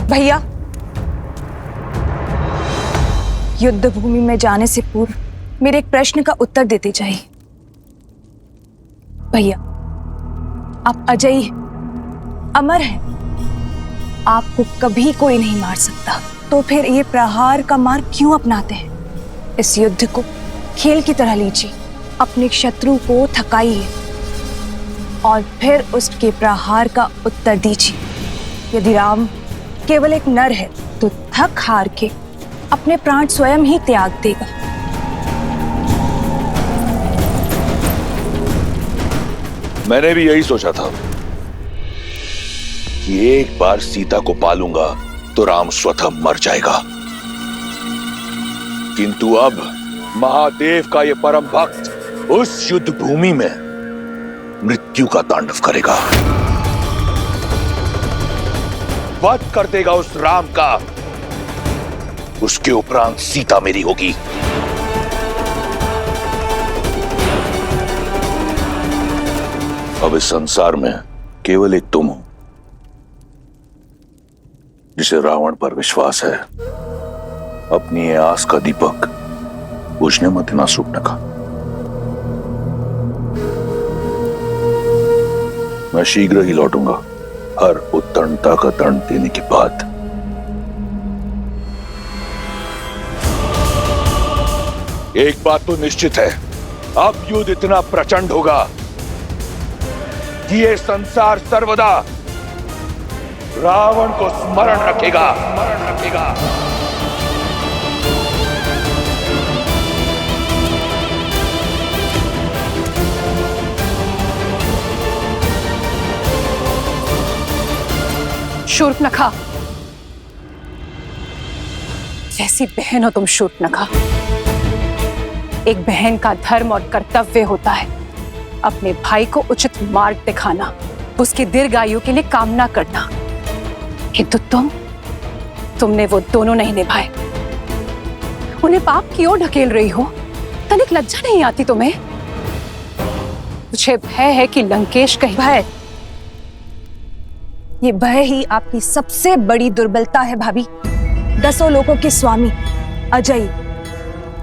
भैया, युद्ध भूमि में जाने से पूर्व मेरे एक प्रश्न का उत्तर देते जाइए। भैया, आप अजयी हैं, अमर हैं, आपको कभी कोई नहीं मार सकता, तो फिर ये प्रहार का मार्ग क्यों अपनाते हैं? इस युद्ध को खेल की तरह लीजिए, अपने शत्रु को थकाइए और फिर उसके प्रहार का उत्तर दीजिए। यदि राम केवल एक नर है तो थक हार के अपने प्राण स्वयं ही त्याग देगा। मैंने भी यही सोचा था कि एक बार सीता को पालूंगा तो राम स्वतः मर जाएगा, किंतु अब महादेव का ये परम भक्त उस युद्ध भूमि में मृत्यु का तांडव करेगा, वध कर देगा उस राम का। उसके उपरांत सीता मेरी होगी। अब इस संसार में केवल एक तुम हो जिसे रावण पर विश्वास है। अपनी ये आस का दीपक बुझने मत देना सूर्पनखा। मैं शीघ्र ही लौटूंगा, हर उत्तीर्णता का दंड देने के बाद। एक बात तो निश्चित है, अब युद्ध इतना प्रचंड होगा कि ये संसार सर्वदा रावण को स्मरण रखेगा। शूर्पनखा, कैसी बहन हो तुम शूर्पनखा। एक बहन का धर्म और कर्तव्य होता है अपने भाई को उचित मार्ग दिखाना, उसकी दीर्घायु के लिए कामना करना, किंतु तुमने वो दोनों नहीं निभाए। उन्हें पाप की ओर ढकेल रही हो, तनिक लज्जा नहीं आती तुम्हें? मुझे भय है कि लंकेश कहीं। भय, ये भय ही आपकी सबसे बड़ी दुर्बलता है भाभी। 10 लोगों के स्वामी, अजय,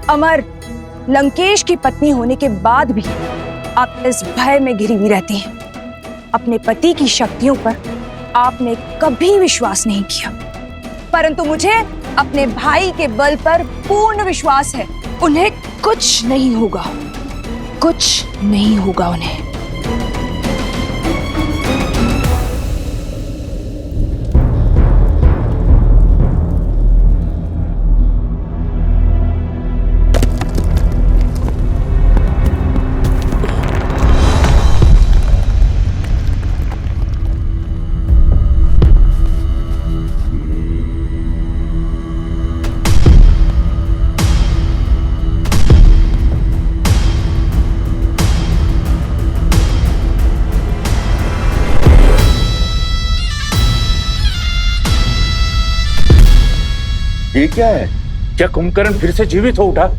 अमर, लंकेश की पत्नी होने के बाद भी आप इस भय में घिरी हुई रहती हैं। अपने पति की शक्तियों पर आपने कभी विश्वास नहीं किया, परंतु मुझे अपने भाई के बल पर पूर्ण विश्वास है। उन्हें कुछ नहीं होगा, कुछ नहीं होगा उन्हें। ये क्या है? क्या कुंभकर्ण फिर से जीवित हो उठा?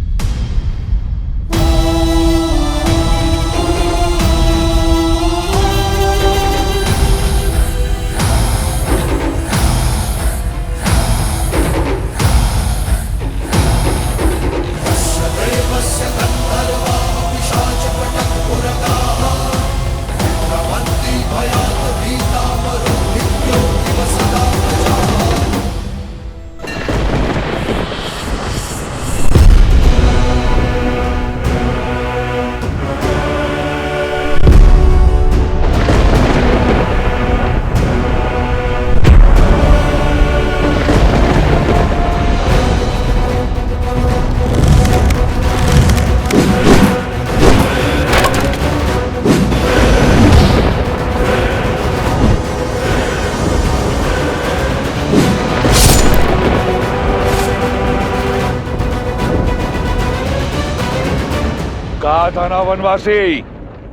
कहा था ना वनवासी,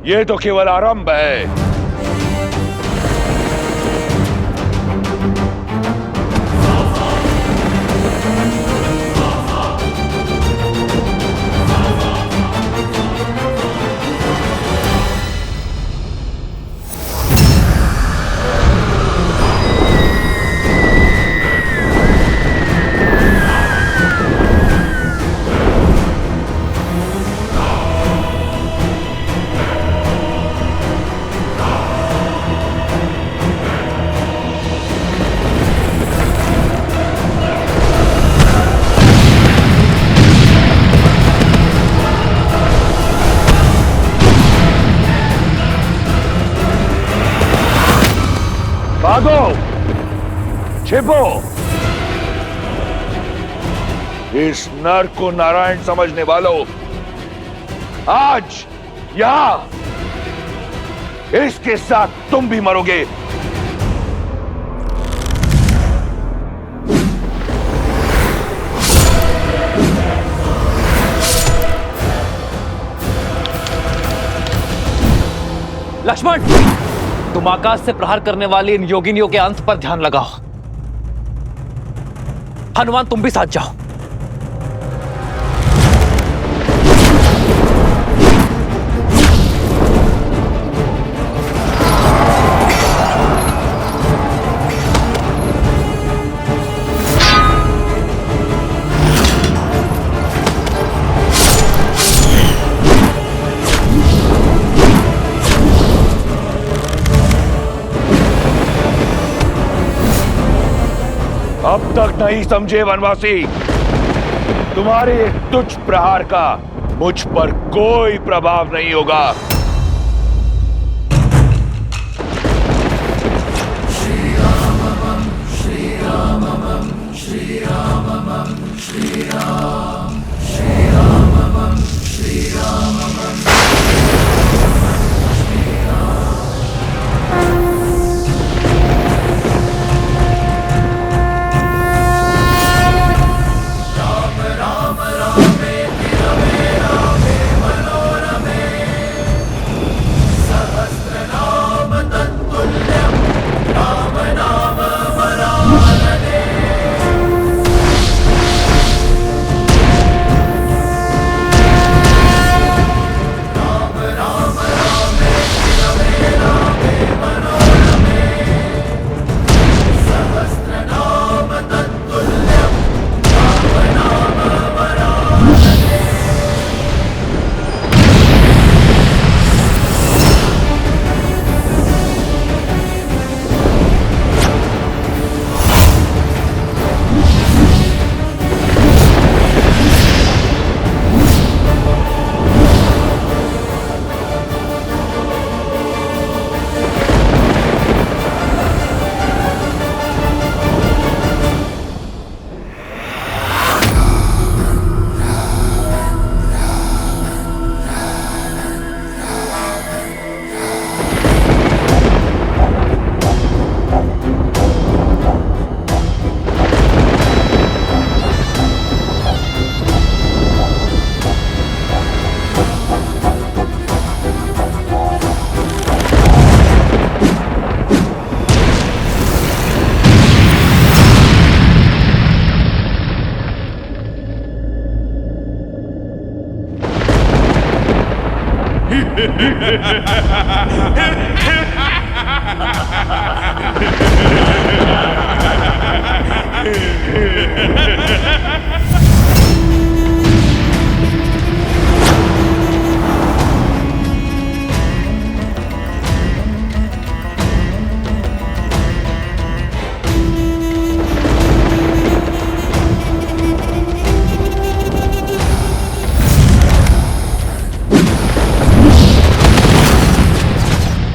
ये तो केवल आरंभ है। छिपो। इस नर को नारायण समझने वालों, आज यहां इसके साथ तुम भी मरोगे। लक्ष्मण, तुम आकाश से प्रहार करने वाली इन योगिनियों के अंत पर ध्यान लगाओ। हनुमान, तुम भी साथ जाओ। अब तक नहीं समझे वनवासी, तुम्हारे एक तुच्छ प्रहार का मुझ पर कोई प्रभाव नहीं होगा।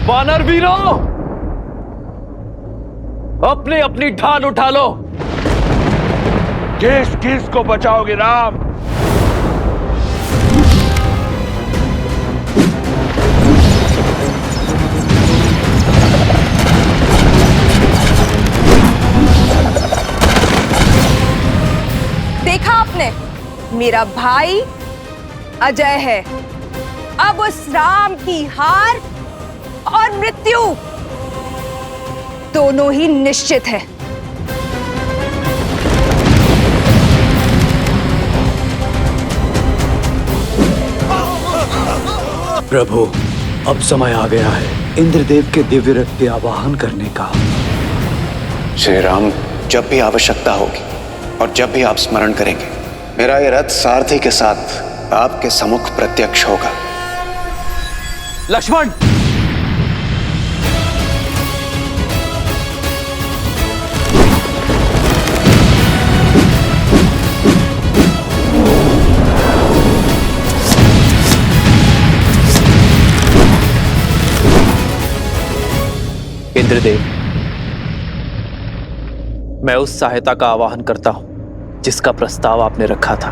वानर वीरों, अपनी अपनी ढाल उठा लो। किस किस को बचाओगे राम? देखा आपने, मेरा भाई अजय है। अब उस राम की हार और मृत्यु दोनों ही निश्चित है। प्रभु, अब समय आ गया है इंद्रदेव के दिव्य रथ के आवाहन करने का। श्री राम, जब भी आवश्यकता होगी और जब भी आप स्मरण करेंगे, मेरा ये रथ सारथी के साथ आपके सम्मुख प्रत्यक्ष होगा। लक्ष्मण, इंद्रदेव, मैं उस सहायता का आवाहन करता हूं जिसका प्रस्ताव आपने रखा था।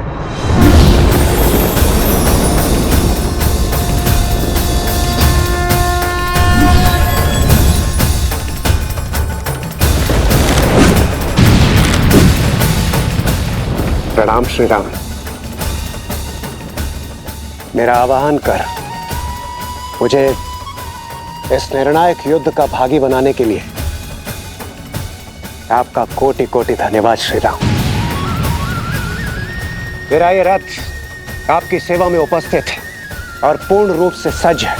प्रणाम श्री राम। मेरा आवाहन कर मुझे इस निर्णायक युद्ध का भागी बनाने के लिए आपका कोटि कोटि धन्यवाद श्री राम। मेरा ये रथ आपकी सेवा में उपस्थित है और पूर्ण रूप से सज्ज है।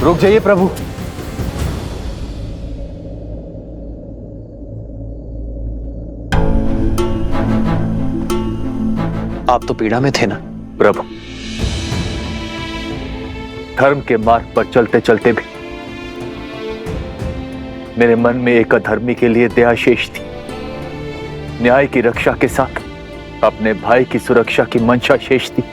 रुक जाइए प्रभु। आप तो पीड़ा में थे ना प्रभु, धर्म के मार्ग पर चलते चलते भी मेरे मन में एक अधर्मी के लिए दया शेष थी। न्याय की रक्षा के साथ अपने भाई की सुरक्षा की मंशा शेष थी।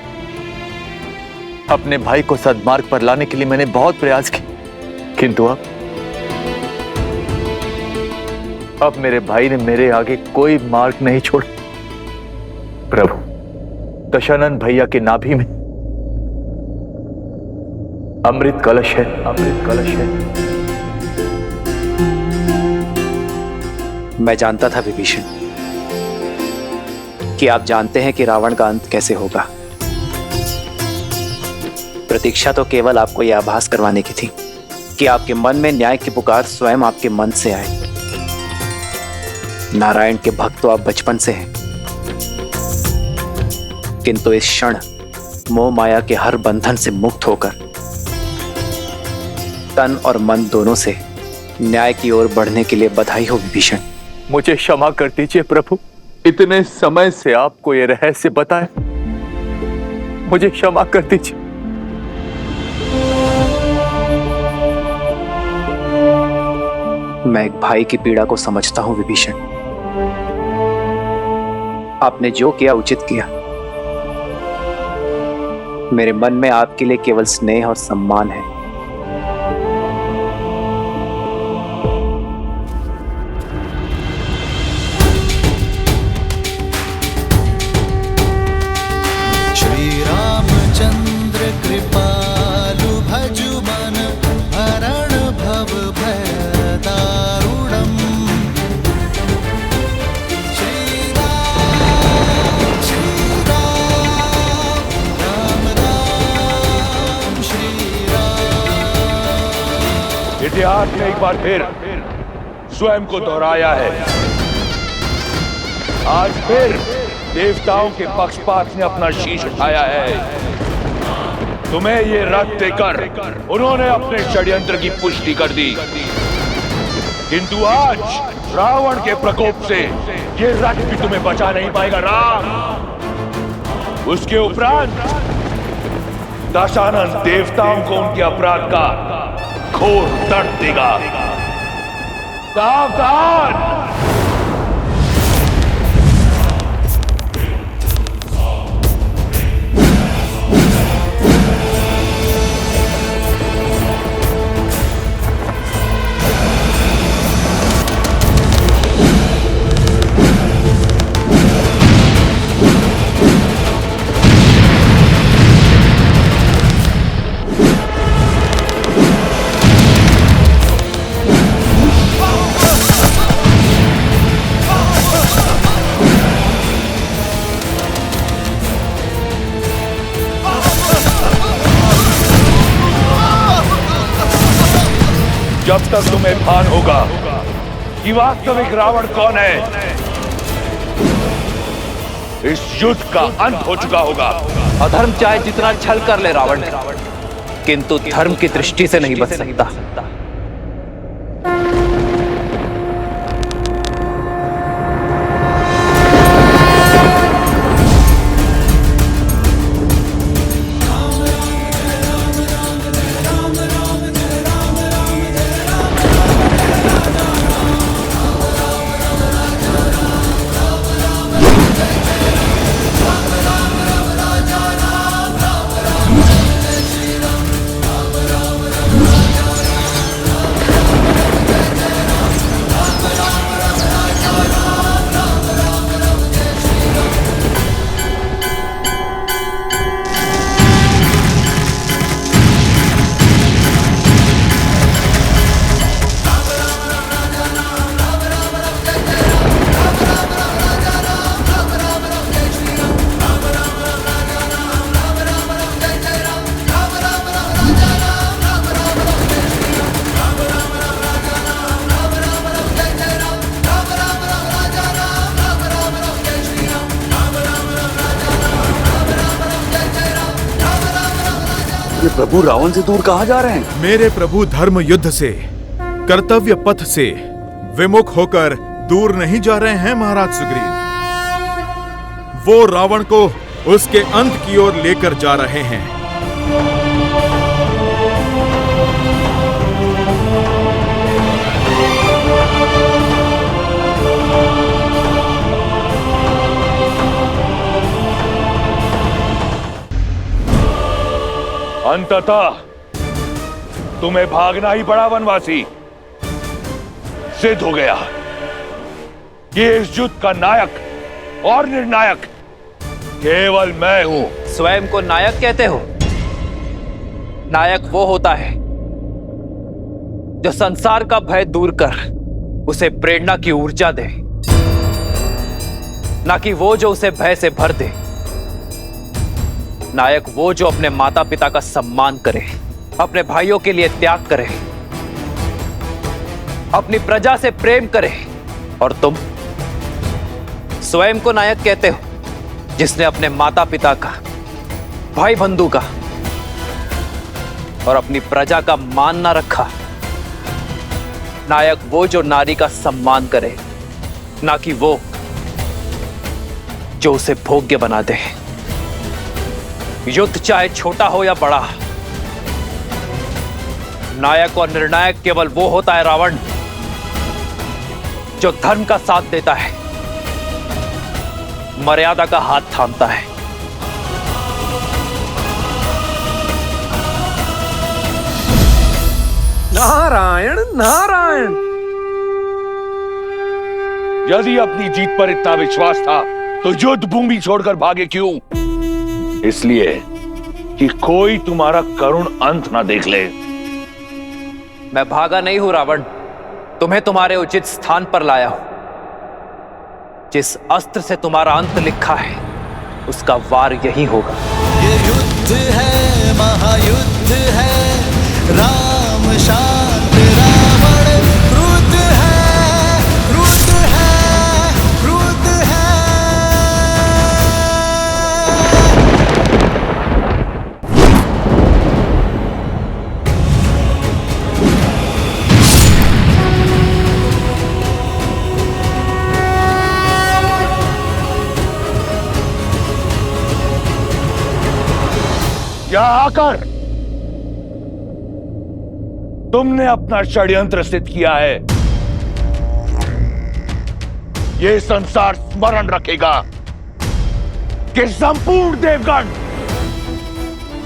अपने भाई को सद्मार्ग पर लाने के लिए मैंने बहुत प्रयास किए, किंतु अब मेरे भाई ने मेरे आगे कोई मार्ग नहीं छोड़ा। प्रभु, दशानन भैया के नाभि में अमृत कलश है, अमृत कलश है। मैं जानता था विभीषण कि आप जानते हैं कि रावण का अंत कैसे होगा। प्रतीक्षा तो केवल आपको यह आभास करवाने की थी कि आपके मन में न्याय की पुकार स्वयं आपके मन से आए। नारायण के भक्त तो आप बचपन से हैं, किंतु इस क्षण मोह माया के हर बंधन से मुक्त होकर तन और मन दोनों से न्याय की ओर बढ़ने के लिए बधाई हो विभीषण। मुझे क्षमा कर दीजिए प्रभु, इतने समय से आपको ये रहस्य बताए, मुझे क्षमा कर दीजिए। मैं एक भाई की पीड़ा को समझता हूं विभीषण। आपने जो किया उचित किया। मेरे मन में आपके लिए केवल स्नेह और सम्मान है। श्री रामचंद्र कृपालु भजु मन हरण भव भय दारुणम्। श्री राम राम राम श्री राम। इतिहास ने एक बार फिर स्वयं को दोहराया है। आज फिर देवताओं के पक्षपात ने अपना शीश उठाया है। तुम्हें ये रथ देकर उन्होंने अपने षड्यंत्र की पुष्टि कर दी, किंतु आज रावण के प्रकोप से ये रथ भी तुम्हें बचा नहीं पाएगा राम। उसके उपरांत दशानन देवताओं को उनके अपराध का घोर दर्द देगा। सावधान! जब तक तुम्हें भान होगा कि वास्तविक रावण कौन है, इस युद्ध का अंत हो चुका होगा। अधर्म चाहे जितना छल कर ले रावण, किंतु धर्म की दृष्टि से नहीं बच सकता। प्रभु रावण से दूर कहाँ जा रहे हैं? मेरे प्रभु धर्म युद्ध से, कर्तव्य पथ से विमुख होकर दूर नहीं जा रहे हैं महाराज सुग्रीव। वो रावण को उसके अंत की ओर लेकर जा रहे हैं। अंततः तुम्हें भागना ही पड़ा वनवासी। सिद्ध हो गया कि इस युद्ध का नायक और निर्णायक केवल मैं हूं। स्वयं को नायक कहते हो? नायक वो होता है जो संसार का भय दूर कर उसे प्रेरणा की ऊर्जा दे, ना कि वो जो उसे भय से भर दे। नायक वो जो अपने माता पिता का सम्मान करे, अपने भाइयों के लिए त्याग करे, अपनी प्रजा से प्रेम करे। और तुम स्वयं को नायक कहते हो जिसने अपने माता पिता का, भाई बंधु का और अपनी प्रजा का मान ना रखा। नायक वो जो नारी का सम्मान करे, ना कि वो जो उसे भोग्य बना दे। युद्ध चाहे छोटा हो या बड़ा, नायक और निर्णायक केवल वो होता है रावण जो धर्म का साथ देता है, मर्यादा का हाथ थामता है। नारायण नारायण। यदि अपनी जीत पर इतना विश्वास था तो युद्ध भूमि छोड़कर भागे क्यों? इसलिए कि कोई तुम्हारा करुण अंत ना देख ले। मैं भागा नहीं हूं रावण, तुम्हें तुम्हारे उचित स्थान पर लाया हूं। जिस अस्त्र से तुम्हारा अंत लिखा है उसका वार यही होगा। ये युद्ध है, महायुद्ध है, राम शांत रावण क्रुद्ध है, क्रुद्ध है, क्रुद्ध है। यहाँ आकर तुमने अपना षड्यंत्र सिद्ध किया है। ये संसार स्मरण रखेगा कि संपूर्ण देवगण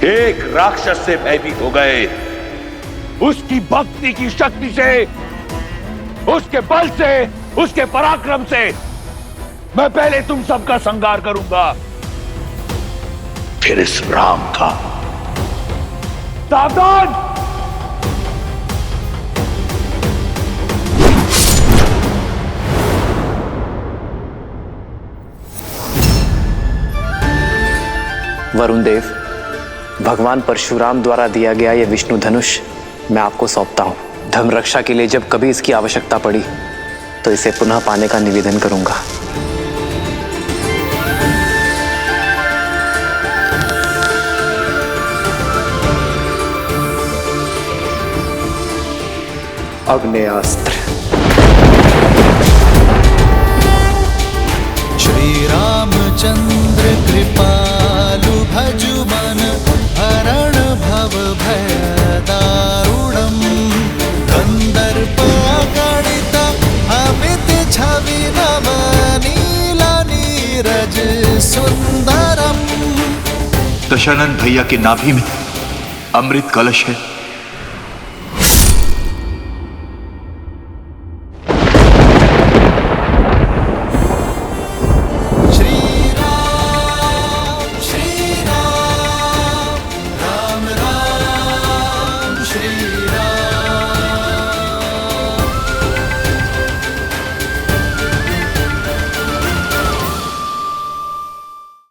एक राक्षस से भयभीत हो गए। उसकी भक्ति की शक्ति से, उसके बल से, उसके पराक्रम से मैं पहले तुम सबका संहार करूंगा, फिर इस राम का। सावधान! वरुण देव, भगवान परशुराम द्वारा दिया गया यह विष्णु धनुष मैं आपको सौंपता हूं। धर्म रक्षा के लिए जब कभी इसकी आवश्यकता पड़ी तो इसे पुनः पाने का निवेदन करूंगा। अग्नेयास्त्र। श्री रामचंद्र कृपालु भजु मन हरण भव भय दारुणम कंदर्प अगणित अमित छवि नव नील नीरज सुंदरम। दशानंद भैया के नाभि में अमृत कलश है।